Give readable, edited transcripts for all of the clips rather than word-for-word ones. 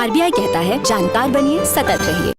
RBI कहता है, जानकार बनिए, सतर्क रहिए।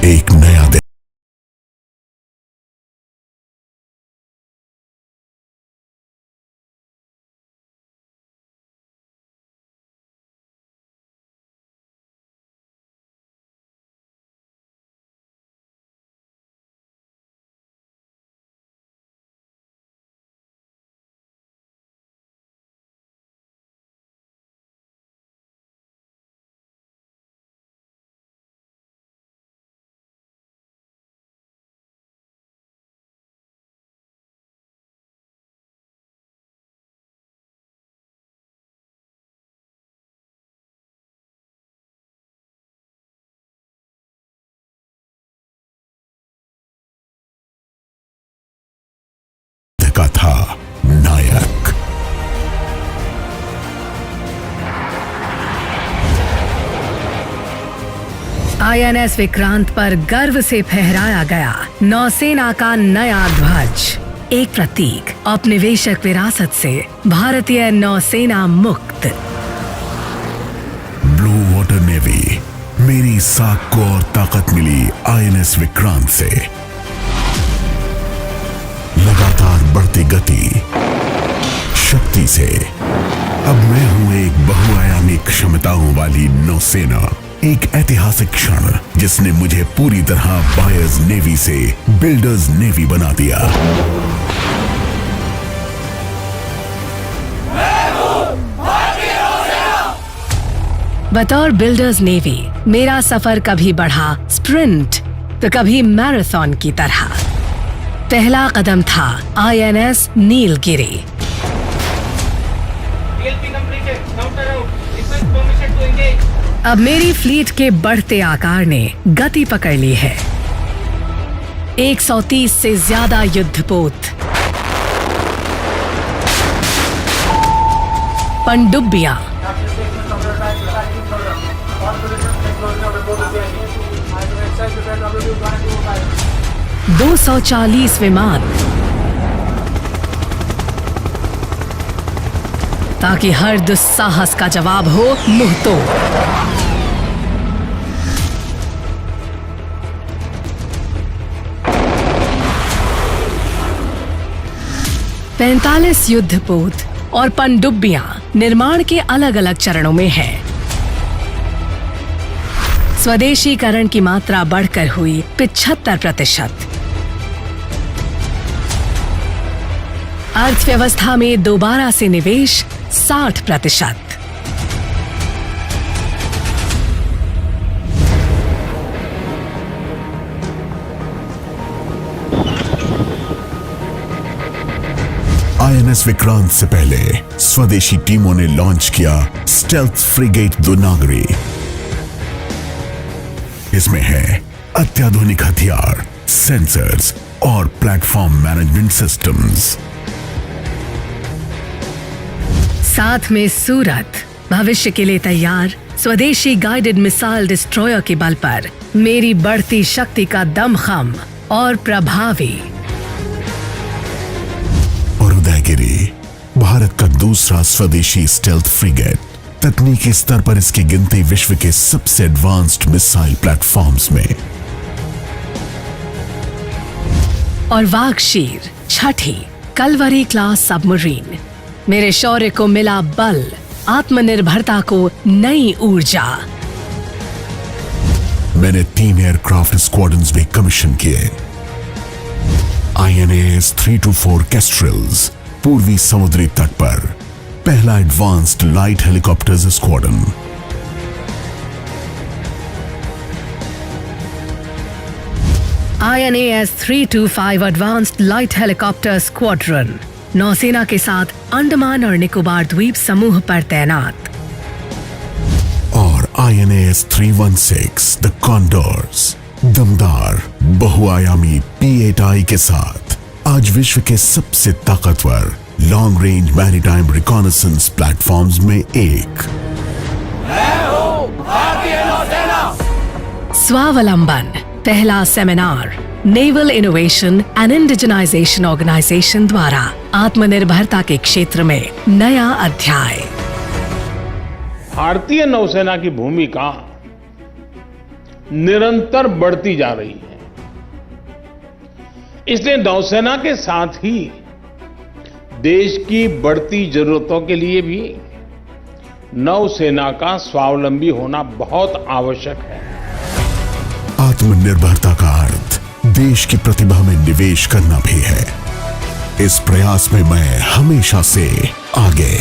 एक नया दिन। का था नायक। आईएनएस विक्रांत पर गर्व से फहराया गया नौसेना का नया ध्वज, एक प्रतीक औपनिवेशिक विरासत से भारतीय नौसेना मुक्त। ब्लू वाटर नेवी, मेरी साख को और ताकत मिली आईएनएस विक्रांत से। लगातार बढ़ती गति, शक्ति से अब मैं हूं एक बहुआयामी क्षमताओं वाली नौसेना। एक ऐतिहासिक क्षण जिसने मुझे पूरी तरह बायर्स नेवी से बिल्डर्स नेवी बना दिया। बतौर बिल्डर्स नेवी मेरा सफर कभी बढ़ा स्प्रिंट तो कभी मैराथन की तरह। पहला कदम था आईएनएस नीलगिरी। अब मेरी फ्लीट के बढ़ते आकार ने गति पकड़ ली है। 130 से ज्यादा युद्धपोत, पनडुब्बियां, $240 विमान, ताकि हर दुस्साहस का जवाब हो मुंहतोड़। पैंतालीस युद्धपोत और पनडुब्बियां निर्माण के अलग अलग चरणों में है। स्वदेशीकरण की मात्रा बढ़कर हुई 75%। अर्थव्यवस्था में दोबारा से निवेश 60%। आईएनएस विक्रांत से पहले स्वदेशी टीमों ने लॉन्च किया स्टेल्थ फ्रिगेट दुनागरी। इसमें है अत्याधुनिक हथियार, सेंसर्स और प्लेटफॉर्म मैनेजमेंट सिस्टम्स। साथ में सूरत, भविष्य के लिए तैयार स्वदेशी गाइडेड मिसाइल डिस्ट्रॉयर के बल पर मेरी बढ़ती शक्ति का दमखम और प्रभावी। और उदयगिरी, भारत का दूसरा स्वदेशी स्टेल्थ फ्रिगेट। तकनीकी स्तर पर इसकी गिनती विश्व के सबसे एडवांस्ड मिसाइल प्लेटफॉर्म्स में। और वागशीर, छठी कलवरी क्लास सबमरीन। मेरे शौर्य को मिला बल, आत्मनिर्भरता को नई ऊर्जा। मैंने 3 एयरक्राफ्ट स्क्वाड्रन्स भी कमीशन किए। INAS 324 केस्ट्रल्स पूर्वी समुद्री तट पर पहला advanced light helicopters squadron. INAS 325 advanced light helicopter squadron नौसेना के साथ अंडमान और निकोबार द्वीप समूह पर तैनात। और INAS 316 द कॉन्डोर्स दमदार बहुआयामी P8I के साथ आज विश्व के सबसे ताकतवर long range maritime reconnaissance platforms में एक। स्वावलंबन पहला seminar naval innovation and indigenisation organisation द्वारा आत्मनिर्भरता के क्षेत्र में नया अध्याय। भारतीय नौसेना की भूमिका निरंतर बढ़ती जा रही है। इसलिए नौसेना के साथ ही देश की बढ़ती जरूरतों के लिए भी नौसेना का स्वावलंबी होना बहुत आवश्यक है। आत्मनिर्भरता का अर्थ देश की प्रतिभा में निवेश करना भी है। इस प्रयास में मैं हमेशा से आगे।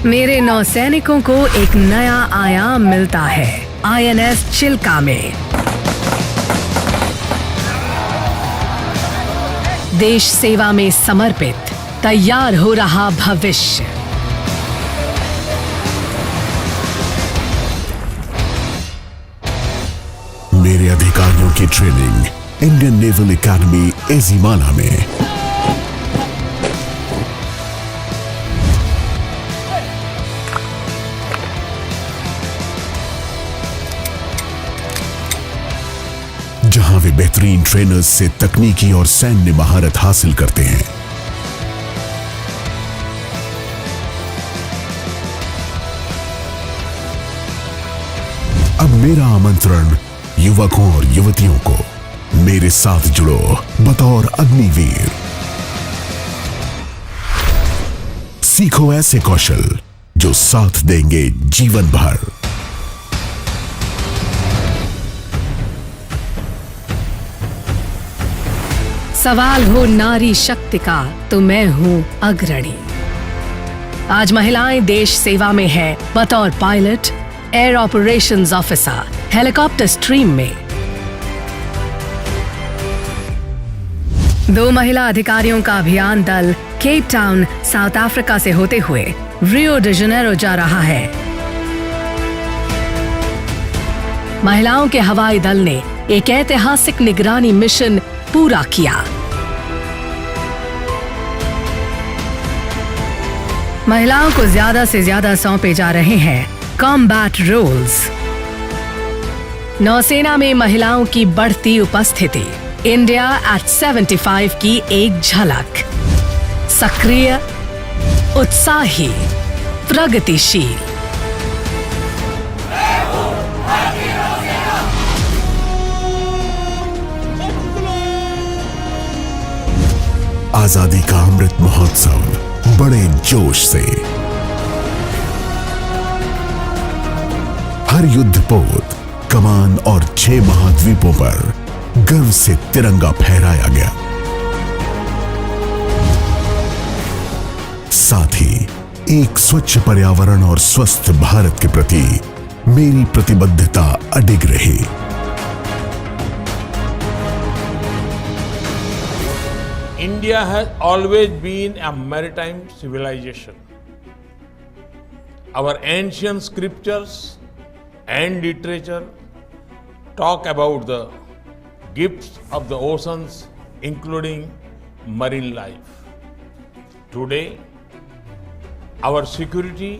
मेरे नौसैनिकों को एक नया आयाम मिलता है INS चिल्का में। देश सेवा में समर्पित तैयार हो रहा भविष्य। मेरे अधिकारियों की training Indian naval academy Ezhimala में। जहां वे बेहतरीन ट्रेनर्स से तकनीकी और सैन्य महारत हासिल करते हैं। अब मेरा आमंत्रण युवकों और युवतियों को मेरे साथ जुड़ो बतौर अग्निवीर। सीखो ऐसे कौशल जो साथ देंगे जीवन भर। सवाल हो नारी शक्ति का तो मैं हूं अग्रणी। आज महिलाएं देश सेवा में हैं बतौर pilot, air operations officer, helicopter stream में। 2 महिला अधिकारियों का अभियान दल केप टाउन, साउथ अफ्रीका से होते हुए रियो डी जेनेरो जा रहा है। महिलाओं के हवाई दल ने एक ऐतिहासिक निगरानी मिशन पूरा किया। महिलाओं को ज्यादा से ज्यादा सौंपे जा रहे हैं कॉम्बैट रोल्स। नौसेना में महिलाओं की बढ़ती उपस्थिति, इंडिया एट 75 की एक झलक। सक्रिय, उत्साही, प्रगतिशील। आजादी का अमृत महोत्सव बड़े जोश से। हर युद्धपोत, कमान और 6 महाद्वीपों पर गर्व से तिरंगा फहराया गया। साथ ही एक स्वच्छ पर्यावरण और स्वस्थ भारत के प्रति मेरी प्रतिबद्धता अडिग रही। India has always been a maritime civilization. Our ancient scriptures and literature talk about the gifts of the oceans, including marine life. Today, our security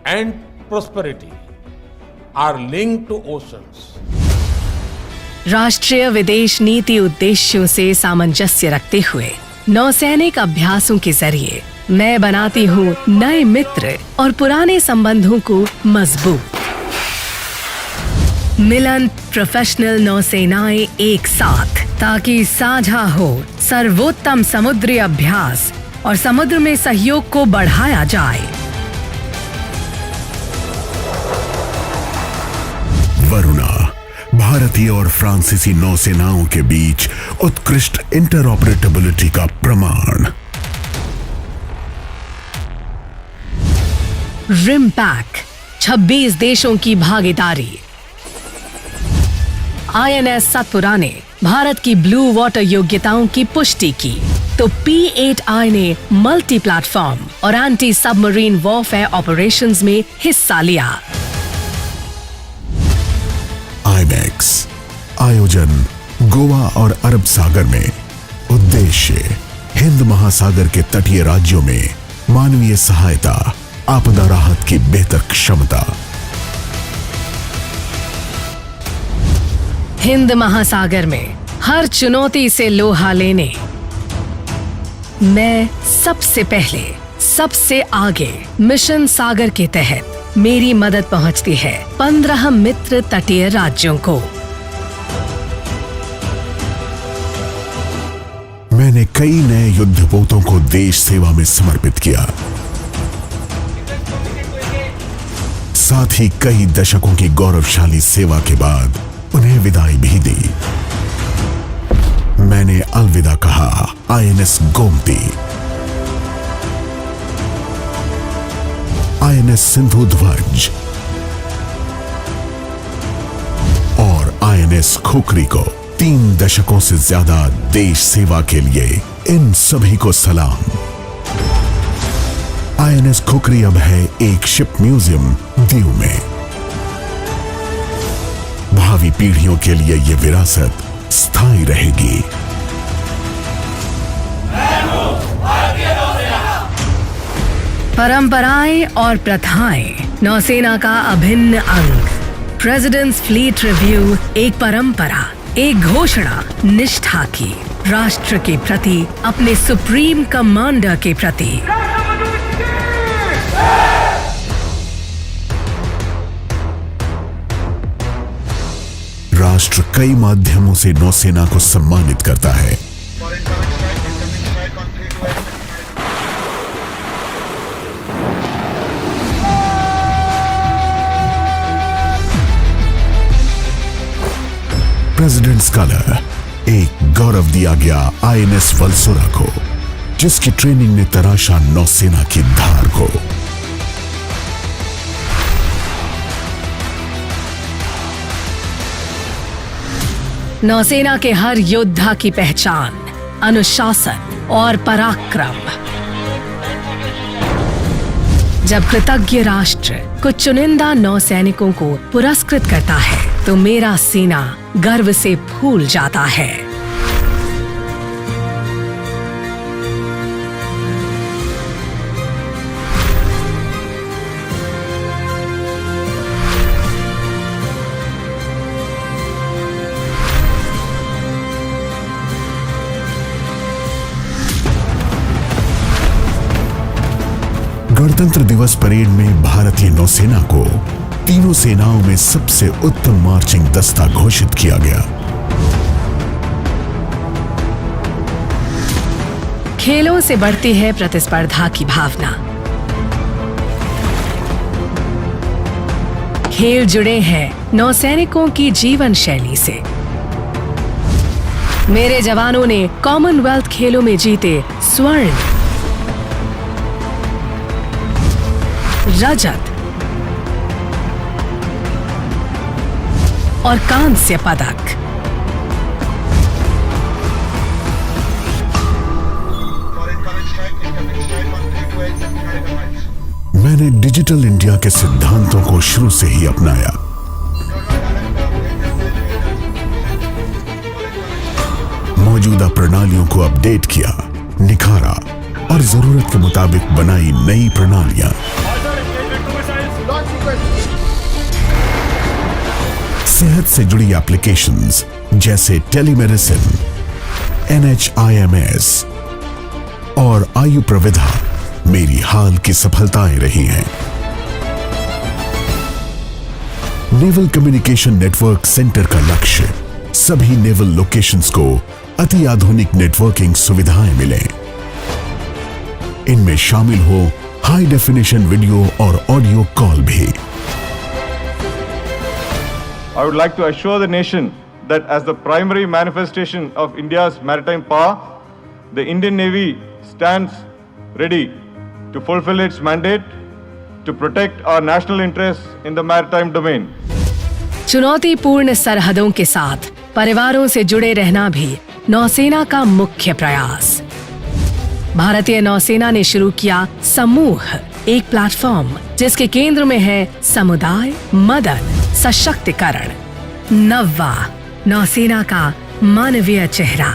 and prosperity are linked to oceans. राष्ट्रीय विदेश नीति उद्देश्यों से सामंजस्य रखते हुए नौसैनिक अभ्यासों के जरिए मैं बनाती हूँ नए मित्र और पुराने संबंधों को मजबूत। मिलन प्रोफेशनल नौसेनाएं एक साथ, ताकि साझा हो सर्वोत्तम समुद्री अभ्यास और समुद्र में सहयोग को बढ़ाया जाए। वरुणा, भारतीय और फ्रांसीसी नौसेनाओं के बीच उत्कृष्ट इंटरऑपरेटेबिलिटी का प्रमाण। रिमपैक, 26 देशों की भागीदारी। INS सतपुरा ने भारत की ब्लू वाटर योग्यताओं की पुष्टि की, तो P8I ने मल्टी प्लेटफॉर्म और एंटी सबमरीन वॉरफेयर ऑपरेशंस में हिस्सा लिया। IMEX आयोजन गोवा और अरब सागर में। उद्देश्य हिंद महासागर के तटीय राज्यों में मानवीय सहायता, आपदा राहत की बेहतर क्षमता। हिंद महासागर में हर चुनौती से लोहा लेने मैं सबसे पहले, सबसे आगे मिशन सागर के तहत मेरी मदद पहुंचती है 15 मित्र तटीय राज्यों को। मैंने कई नए युद्धपोतों को देश सेवा में समर्पित किया, साथ ही कई दशकों की गौरवशाली सेवा के बाद उन्हें विदाई भी दी। मैंने अलविदा कहा INS गोमती, INS सिंधु ध्वज और INS खुखरी को। 3 दशकों से ज्यादा देश सेवा के लिए इन सभी को सलाम। INS खुखरी अब है एक शिप म्यूजियम दीव में। भावी पीढ़ियों के लिए यह विरासत स्थायी रहेगी। परंपराएं और प्रथाएं नौसेना का अभिन्न अंग। प्रेसिडेंट्स फ्लीट रिव्यू एक परंपरा, एक घोषणा निष्ठा की, राष्ट्र के प्रति, अपने सुप्रीम कमांडर के प्रति। राष्ट्र कई माध्यमों से नौसेना को सम्मानित करता है। प्रेसिडेंट्स कलर, एक गौरव दिया गया INS वलसुरा को, जिसकी ट्रेनिंग ने तराशा नौसेना की धार को। नौसेना के हर योद्धा की पहचान, अनुशासन और पराक्रम। जब कृतज्ञ राष्ट्र कुछ चुनिंदा नौसैनिकों को पुरस्कृत करता है, तो मेरा सीना गर्व से फूल जाता है। गणतंत्र दिवस परेड में भारतीय नौसेना को तीनों सेनाओं में सबसे उत्तम मार्चिंग दस्ता घोषित किया गया। खेलों से बढ़ती है प्रतिस्पर्धा की भावना। खेल जुड़े हैं नौसैनिकों की जीवन शैली से। मेरे जवानों ने कॉमनवेल्थ खेलों में जीते स्वर्ण, रजत और कांस्य पदक। मैंने डिजिटल इंडिया के सिद्धांतों को शुरू से ही अपनाया। मौजूदा प्रणालियों को अपडेट किया, निखारा और जरूरत के मुताबिक बनाई नई प्रणालियां। सेहत से जुड़ी एप्लीकेशंस जैसे टेलीमेडिसिन, NHIMS और आयु प्रविधा मेरी हाल की सफलताएं रही हैं। नेवल कम्युनिकेशन नेटवर्क सेंटर का लक्ष्य सभी नेवल लोकेशंस को अति आधुनिक नेटवर्किंग सुविधाएं मिले। इनमें शामिल हो हाई डेफिनेशन वीडियो और ऑडियो कॉल भी। I would like to assure the nation that as the primary manifestation of India's maritime power, the Indian Navy stands ready to fulfill its mandate to protect our national interests in the maritime domain. चुनौतीपूर्ण सरहदों के साथ परिवारों से जुड़े रहना भी नौसेना का मुख्य प्रयास। भारतीय नौसेना ने शुरू किया समूह, एक प्लेटफॉर्म जिसके केंद्र में है समुदाय, मदद, सशक्तिकरण। नौवा, नौसेना का मानवीय चेहरा।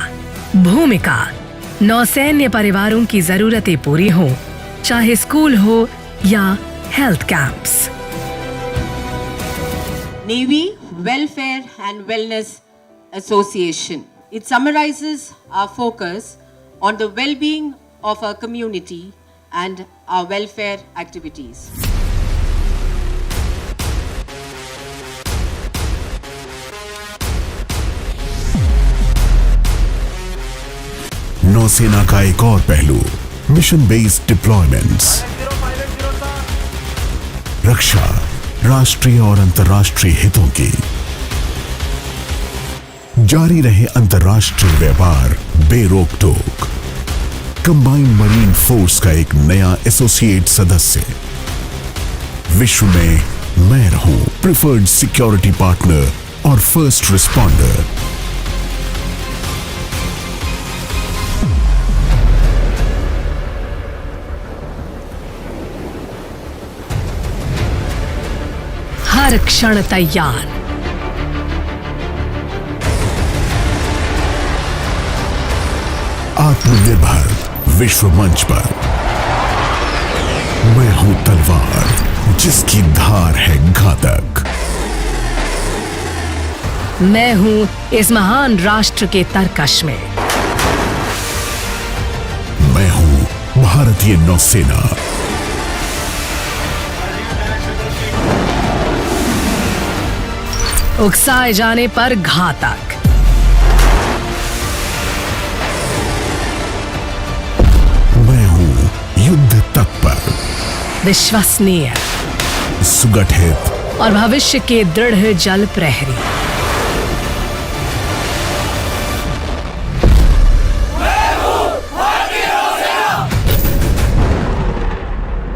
भूमिका, नौसैन्य परिवारों की जरूरतें पूरी हो, चाहे स्कूल हो या health camps. Navy Welfare and Wellness Association. It summarizes our focus on the well-being of our community and our welfare activities. नौसेना का एक और पहलू मिशन बेस्ड डिप्लॉयमेंट्स। रक्षा राष्ट्रीय और अंतर्राष्ट्रीय हितों की। जारी रहे अंतर्राष्ट्रीय व्यापार बेरोक टोक। कंबाइंड मरीन फोर्स का एक नया एसोसिएट सदस्य। विश्व में मैं रहूं प्रिफर्ड सिक्योरिटी पार्टनर और फर्स्ट रिस्पॉन्डर। हर क्षण तैयार। आत्मनिर्भर विश्व मंच पर। मैं हूं तलवार जिसकी धार है घातक। मैं हूं इस महान राष्ट्र के तरकश में। मैं हूं भारतीय नौसेना। उकसाए जाने पर घातक। मैं हूं युद्ध तत्पर, विश्वसनीय सुगठित और भविष्य के दृढ़ जल प्रहरी।